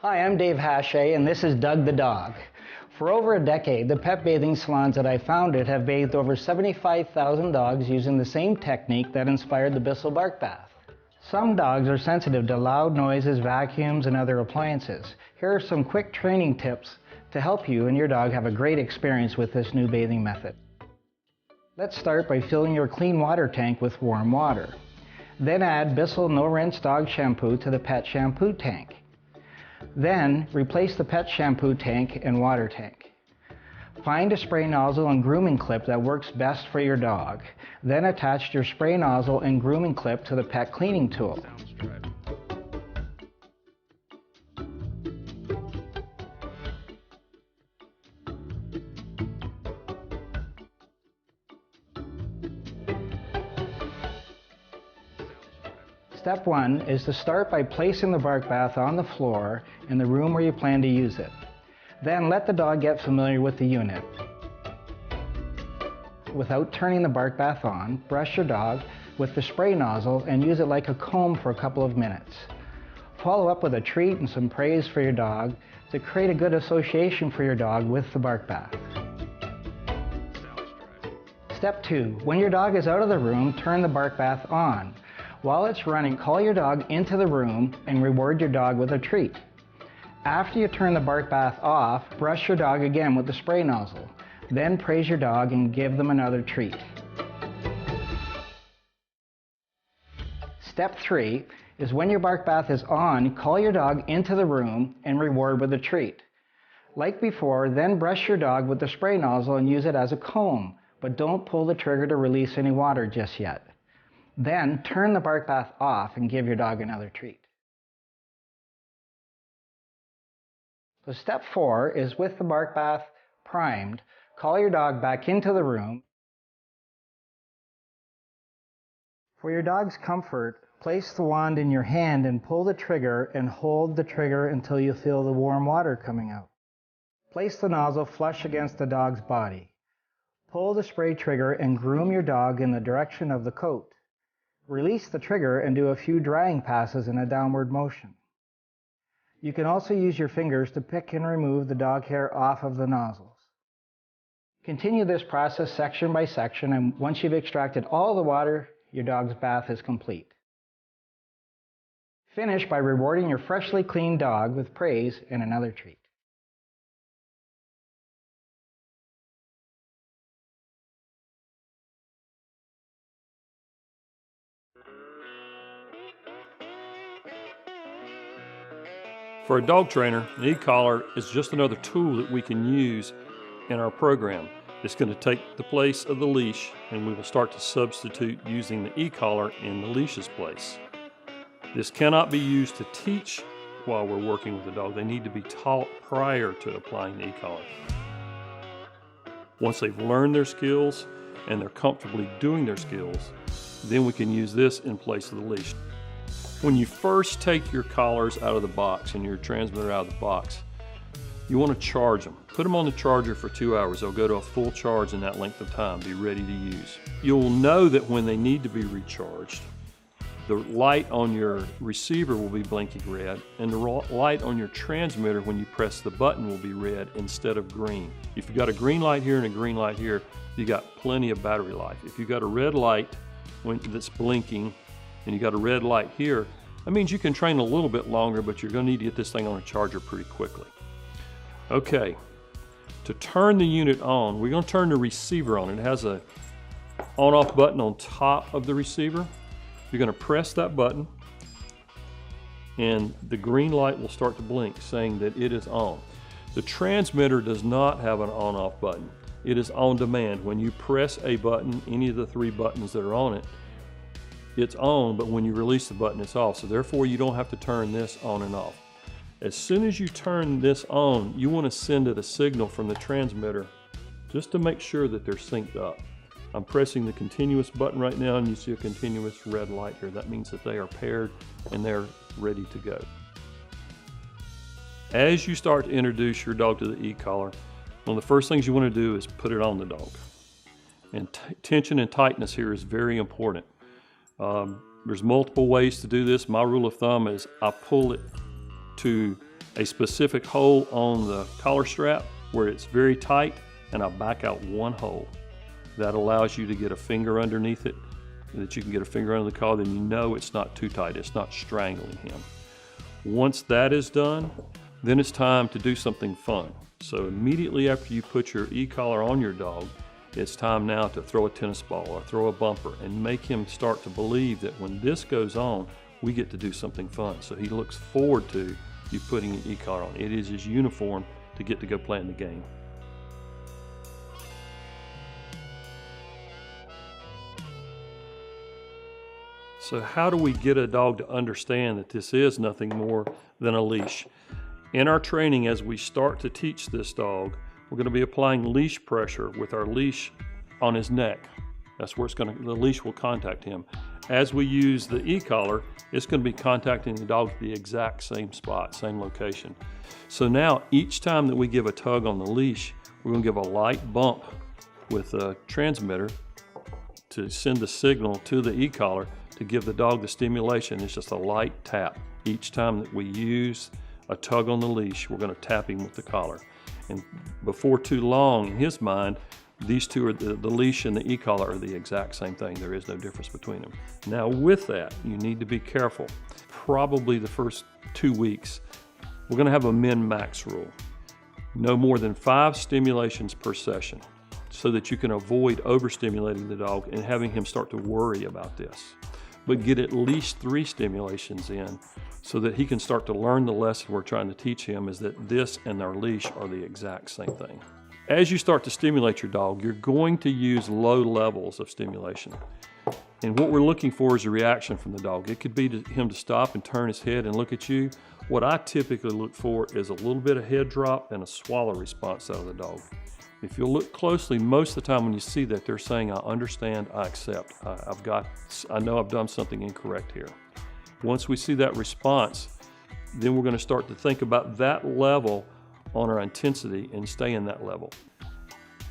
Hi, I'm Dave Hache, and this is Doug the Dog. For over a decade, the pet bathing salons that I founded have bathed over 75,000 dogs using the same technique that inspired the Bissell bark bath. Some dogs are sensitive to loud noises, vacuums, and other appliances. Here are some quick training tips to help you and your dog have a great experience with this new bathing method. Let's start by filling your clean water tank with warm water. Then add Bissell No Rinse Dog Shampoo to the pet shampoo tank. Then, replace the pet shampoo tank and water tank. Find a spray nozzle and grooming clip that works best for your dog. Then attach your spray nozzle and grooming clip to the pet cleaning tool. Step 1 is to start by placing the bark bath on the floor in the room where you plan to use it. Then let the dog get familiar with the unit. Without turning the bark bath on, brush your dog with the spray nozzle and use it like a comb for a couple of minutes. Follow up with a treat and some praise for your dog to create a good association for your dog with the bark bath. Step 2. When your dog is out of the room, turn the bark bath on. While it's running, call your dog into the room and reward your dog with a treat. After you turn the bark bath off, brush your dog again with the spray nozzle. Then praise your dog and give them another treat. Step 3 is when your bark bath is on, call your dog into the room and reward with a treat. Like before, then brush your dog with the spray nozzle and use it as a comb, but don't pull the trigger to release any water just yet. Then turn the bark bath off and give your dog another treat. So step 4 is with the bark bath primed, call your dog back into the room. For your dog's comfort, place the wand in your hand and pull the trigger and hold the trigger until you feel the warm water coming out. Place the nozzle flush against the dog's body. Pull the spray trigger and groom your dog in the direction of the coat. Release the trigger and do a few drying passes in a downward motion. You can also use your fingers to pick and remove the dog hair off of the nozzles. Continue this process section by section, and once you've extracted all the water, your dog's bath is complete. Finish by rewarding your freshly cleaned dog with praise and another treat. For a dog trainer, an e-collar is just another tool that we can use in our program. It's going to take the place of the leash, and we will start to substitute using the e-collar in the leash's place. This cannot be used to teach while we're working with the dog. They need to be taught prior to applying the e-collar. Once they've learned their skills and they're comfortably doing their skills, then we can use this in place of the leash. When you first take your collars out of the box and your transmitter out of the box, you want to charge them. Put them on the charger for 2 hours. They'll go to a full charge in that length of time, be ready to use. You'll know that when they need to be recharged, the light on your receiver will be blinking red, and the light on your transmitter when you press the button will be red instead of green. If you've got a green light here and a green light here, you got plenty of battery life. If you've got a red light that's blinking, and you got a red light here, that means you can train a little bit longer, but you're going to need to get this thing on a charger pretty quickly. Okay, to turn the unit on, we're going to turn the receiver on. It has a on-off button on top of the receiver. You're going to press that button, and the green light will start to blink, saying that it is on. The transmitter does not have an on-off button. It is on demand. When you press a button, any of the 3 buttons that are on it, it's on, but when you release the button, it's off. So therefore, you don't have to turn this on and off. As soon as you turn this on, you want to send it a signal from the transmitter just to make sure that they're synced up. I'm pressing the continuous button right now, and you see a continuous red light here. That means that they are paired and they're ready to go. As you start to introduce your dog to the e-collar, one of the first things you want to do is put it on the dog. And tension and tightness here is very important. There's multiple ways to do this. My rule of thumb is I pull it to a specific hole on the collar strap where it's very tight, and I back out one hole. That allows you to get a finger underneath it, that you can get a finger under the collar, then you know it's not too tight, it's not strangling him. Once that is done, then it's time to do something fun. So immediately after you put your e-collar on your dog, it's time now to throw a tennis ball or throw a bumper and make him start to believe that when this goes on, we get to do something fun. So he looks forward to you putting an e-collar on. It is his uniform to get to go play in the game. So how do we get a dog to understand that this is nothing more than a leash? In our training, as we start to teach this dog, we're going to be applying leash pressure with our leash on his neck. That's where the leash will contact him. As we use the e-collar, it's going to be contacting the dog at the exact same spot, same location. So now each time that we give a tug on the leash, we're going to give a light bump with a transmitter to send the signal to the e-collar to give the dog the stimulation. It's just a light tap. Each time that we use a tug on the leash, we're going to tap him with the collar. And before too long, in his mind, these two are the leash and the e-collar are the exact same thing. There is no difference between them. Now with that, you need to be careful. Probably the first 2 weeks, we're going to have a min-max rule. No more than 5 stimulations per session, so that you can avoid overstimulating the dog and having him start to worry about this. But get at least 3 stimulations in so that he can start to learn the lesson we're trying to teach him, is that this and our leash are the exact same thing. As you start to stimulate your dog, you're going to use low levels of stimulation. And what we're looking for is a reaction from the dog. It could be him to stop and turn his head and look at you. What I typically look for is a little bit of head drop and a swallow response out of the dog. If you'll look closely, most of the time when you see that, they're saying, I understand, I accept, I know I've done something incorrect here. Once we see that response, then we're going to start to think about that level on our intensity and stay in that level.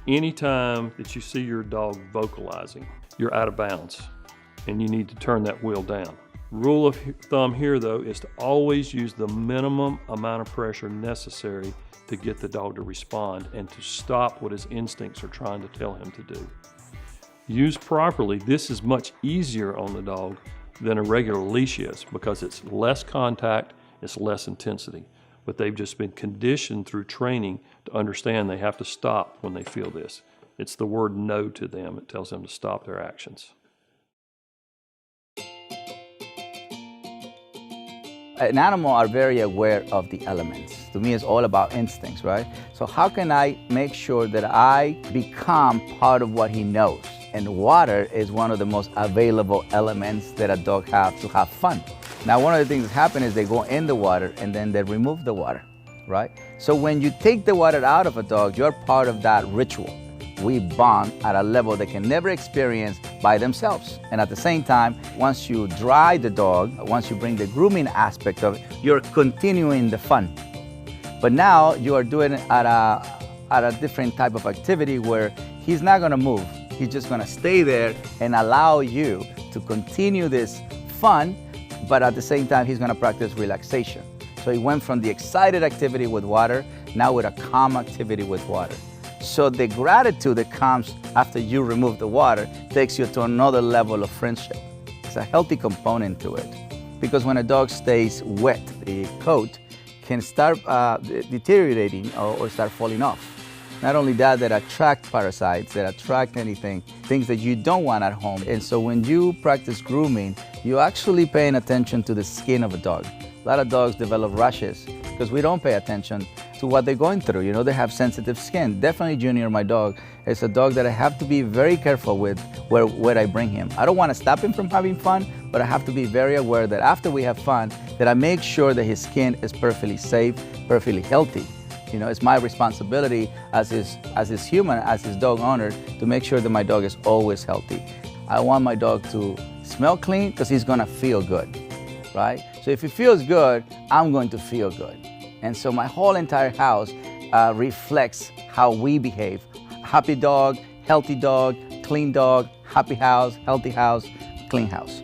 Anytime that you see your dog vocalizing, you're out of bounds and you need to turn that wheel down. Rule of thumb here though is to always use the minimum amount of pressure necessary to get the dog to respond and to stop what his instincts are trying to tell him to do. Used properly, this is much easier on the dog than a regular leash is, because it's less contact, it's less intensity. But they've just been conditioned through training to understand they have to stop when they feel this. It's the word no to them. It tells them to stop their actions. An animal are very aware of the elements. To me, it's all about instincts, right? So how can I make sure that I become part of what he knows? And water is one of the most available elements that a dog has to have fun. Now, one of the things that happen is they go in the water and then they remove the water, right? So when you take the water out of a dog, you're part of that ritual. We bond at a level they can never experience by themselves. And at the same time, once you dry the dog, once you bring the grooming aspect of it, you're continuing the fun. But now you are doing it at a different type of activity where he's not gonna move. He's just gonna stay there and allow you to continue this fun, but at the same time, he's gonna practice relaxation. So he went from the excited activity with water, now with a calm activity with water. So the gratitude that comes after you remove the water takes you to another level of friendship. It's a healthy component to it. Because when a dog stays wet, the coat can start deteriorating or start falling off. Not only that, that attract parasites, that attract anything, things that you don't want at home. And so when you practice grooming, you're actually paying attention to the skin of a dog. A lot of dogs develop rashes because we don't pay attention to what they're going through. You know, they have sensitive skin. Definitely Junior, my dog, is a dog that I have to be very careful with where I bring him. I don't want to stop him from having fun, but I have to be very aware that after we have fun, that I make sure that his skin is perfectly safe, perfectly healthy. You know, it's my responsibility as his human, as his dog owner, to make sure that my dog is always healthy. I want my dog to smell clean because he's gonna feel good, right? So if he feels good, I'm going to feel good. And so my whole entire house reflects how we behave. Happy dog, healthy dog, clean dog, happy house, healthy house, clean house.